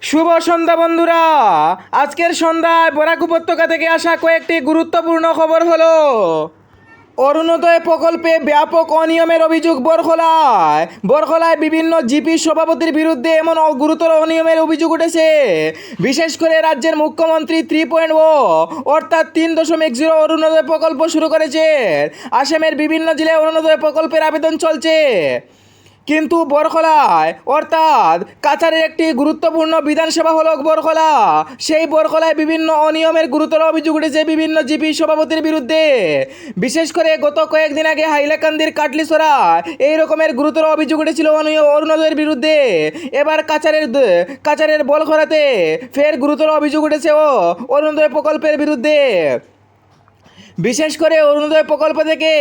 শুভ সন্ধ্যা বন্ধুরা। আজকের সন্ধ্যায় বরাক উপত্যকা থেকে আসা কয়েকটি গুরুত্বপূর্ণ খবর হলো, অরুণোদয় প্রকল্পে ব্যাপক অনিয়মের অভিযোগ বরখলায় বিভিন্ন জিপি সভাপতির বিরুদ্ধে এমন গুরুতর অনিয়মের অভিযোগ উঠেছে। বিশেষ করে রাজ্যের মুখ্যমন্ত্রী 3.0 অর্থাৎ 3.0 অরুণোদয় প্রকল্প শুরু করেছে। আসামের বিভিন্ন জেলায় অরুণোদয় প্রকল্পের আবেদন চলছে, কিন্তু বরখলায় অর্থাৎ কাছাড়ের একটি গুরুত্বপূর্ণ বিধানসভা হল বরখলা। সেই বরখলায় বিভিন্ন অনিয়মের গুরুতর অভিযোগ উঠেছে বিভিন্ন জিপি সভাপতির বিরুদ্ধে। বিশেষ করে গত কয়েকদিন আগে হাইলাকান্দির কাটলিছড়া এই রকমের গুরুতর অভিযোগ উঠেছিল অরুণোদয়ের বিরুদ্ধে। এবার কাছাড়ের বরখলাতে ফের গুরুতর অভিযোগ উঠেছে অরুণোদয় প্রকল্পের বিরুদ্ধে। বিশেষ করে অরুণোদয় প্রকল্প থেকে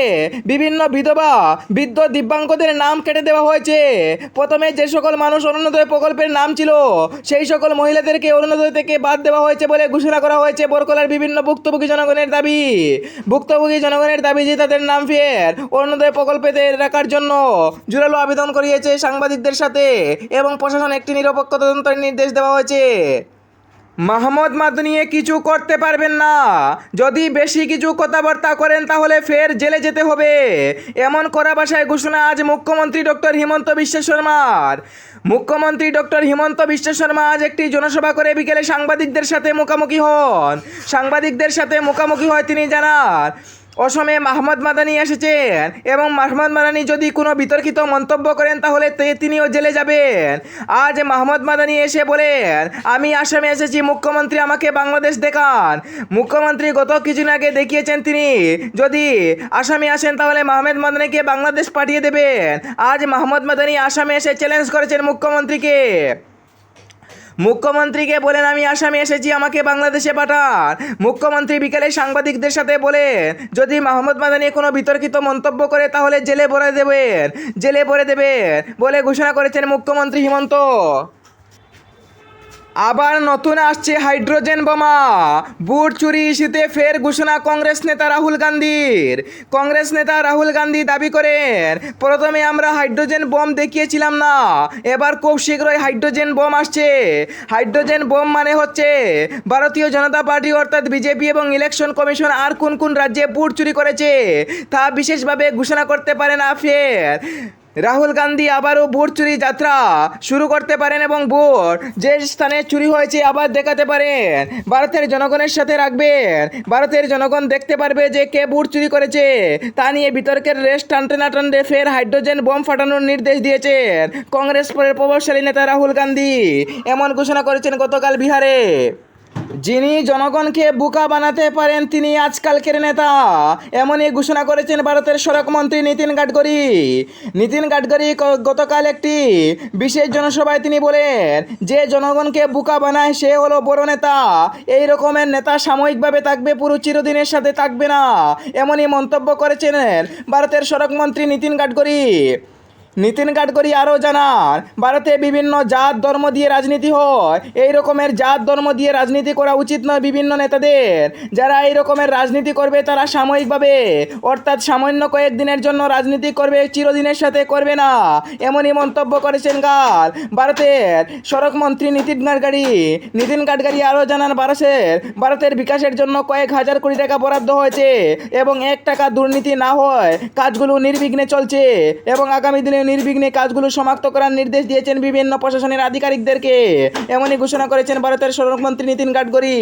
বিভিন্ন বিধবা বৃদ্ধ দিব্যাঙ্গদের নাম কেটে দেওয়া হয়েছে। প্রথমে যে সকল মানুষ অরুণোদয় প্রকল্পের নাম ছিল সেই সকল মহিলাদেরকে অরুণোদয় থেকে বাদ দেওয়া হয়েছে বলে ঘোষণা করা হয়েছে। বরখলার বিভিন্ন ভুক্তভোগী জনগণের দাবি যে তাদের নাম ফের অরুণোদয় প্রকল্পেতে রাখার জন্য জোরালো আবেদন করিয়েছে সাংবাদিকদের সাথে, এবং প্রশাসন একটি নিরপেক্ষ তদন্তের নির্দেশ দেওয়া হয়েছে। মাহমুদ মাদানি কিছু করতে পারবেন না, যদি বেশি কিছু কথাবার্তা করেন তাহলে ফের জেলে যেতে হবে, এমন কড়া ভাষায় ঘোষণা আজ মুখ্যমন্ত্রী ডক্টর হিমন্ত বিশ্ব শর্মার। মুখ্যমন্ত্রী ডক্টর হিমন্ত বিশ্ব শর্মা আজ একটি জনসভা করে বিকেলে সাংবাদিকদের সাথে মুখোমুখি হয় তিনি জানান, অসমে মাহমুদ মাদানি এসেছেন এবং মাহমুদ মাদানি যদি কোনো বিতর্কিত মন্তব্য করেন তাহলে তিনিও জেলে যাবেন। আজ মাহমুদ মাদানি এসে বলেন, আমি আসামে এসেছি, মুখ্যমন্ত্রী আমাকে বাংলাদেশ দেখান। মুখ্যমন্ত্রী গত কিছুদিন আগে দেখিয়েছেন তিনি যদি আসামে আসেন তাহলে মাহমুদ মাদানিকে বাংলাদেশ পাঠিয়ে দেবেন। আজ মাহমুদ মাদানি আসামে এসে চ্যালেঞ্জ করেছেন মুখ্যমন্ত্রীকে বলেন, আমি আসামে এসেছি, আমাকে বাংলাদেশে পাঠান। মুখ্যমন্ত্রী বিকেলে সাংবাদিকদের সাথে বলেন, যদি মাহমুদ মাদানি কোনো বিতর্কিত মন্তব্য করে তাহলে জেলে ভরে দেবেন বলে ঘোষণা করেছেন মুখ্যমন্ত্রী হিমন্ত। আবার নতুন আসছে হাইড্রোজেন বোমা, বুট চুরি ইস্যুতে ফের ঘোষণা কংগ্রেস নেতা রাহুল গান্ধী দাবি করেন, প্রথমে আমরা হাইড্রোজেন বোম দেখিয়েছিলাম না, এবার খুব শীঘ্রই হাইড্রোজেন বোম আসছে। হাইড্রোজেন বোম মানে হচ্ছে ভারতীয় জনতা পার্টি অর্থাৎ বিজেপি এবং ইলেকশন কমিশন আর কোন রাজ্যে বুট চুরি করেছে তা বিশেষভাবে ঘোষণা করতে পারে না। ফের রাহুল গান্ধী আবারও ভোট চুরি যাত্রা শুরু করতে পারেন এবং ভোট যে স্থানে চুরি হয়েছে আবার দেখাতে পারেন, ভারতের জনগণের সাথে রাখবেন। ভারতের জনগণ দেখতে পারবে যে কে ভোট চুরি করেছে। তা নিয়ে বিতর্কের রেশ টানতে না টানতে ফের হাইড্রোজেন বোম ফাটানোর নির্দেশ দিয়েছেন কংগ্রেস প্রভাবশালী নেতা রাহুল গান্ধী। এমন ঘোষণা করেছেন গতকাল বিহারে। যিনি জনগণকে বোকা বানাতে পারেন তিনি আজকালকের নেতা, এমনই ঘোষণা করেছেন ভারতের সড়ক মন্ত্রী নীতিন গাডকারি। গতকাল একটি বিশেষ জনসভায় তিনি বলেন যে জনগণকে বোকা বানায় সে হলো বড় নেতা, এই রকমের নেতা সাময়িকভাবে থাকবে, পুরো চিরদিনের সাথে থাকবে না, এমনই মন্তব্য করেছেন ভারতের সড়ক মন্ত্রী নীতিন গাডকারি আরও জানান, ভারতে বিভিন্ন জাত ধর্ম দিয়ে রাজনীতি হয়, এই রকমের জাত ধর্ম দিয়ে রাজনীতি করা উচিত নয়। বিভিন্ন নেতাদের যারা এই রকমের রাজনীতি করবে তারা সাময়িকভাবে অর্থাৎ সামান্য কয়েকদিনের জন্য রাজনীতি করবে, চিরদিনের সাথে করবে না, এমনই মন্তব্য করেছেন ভারতের সড়ক মন্ত্রী নীতিন গাডকারি আরও জানান, ভারতের বিকাশের জন্য কয়েক হাজার কোটি টাকা বরাদ্দ হয়েছে এবং 1 টাকা দুর্নীতি না হয় কাজগুলো নির্বিঘ্নে চলছে এবং আগামী দিনে নির্বিঘ্নে কাজগুলো সমাপ্ত করার নির্দেশ দিয়েছেন বিভিন্ন প্রশাসনের আধিকারিকদেরকে, এমনই ঘোষণা করেছেন ভারতের সড়ক মন্ত্রী নীতিন গাডকারি।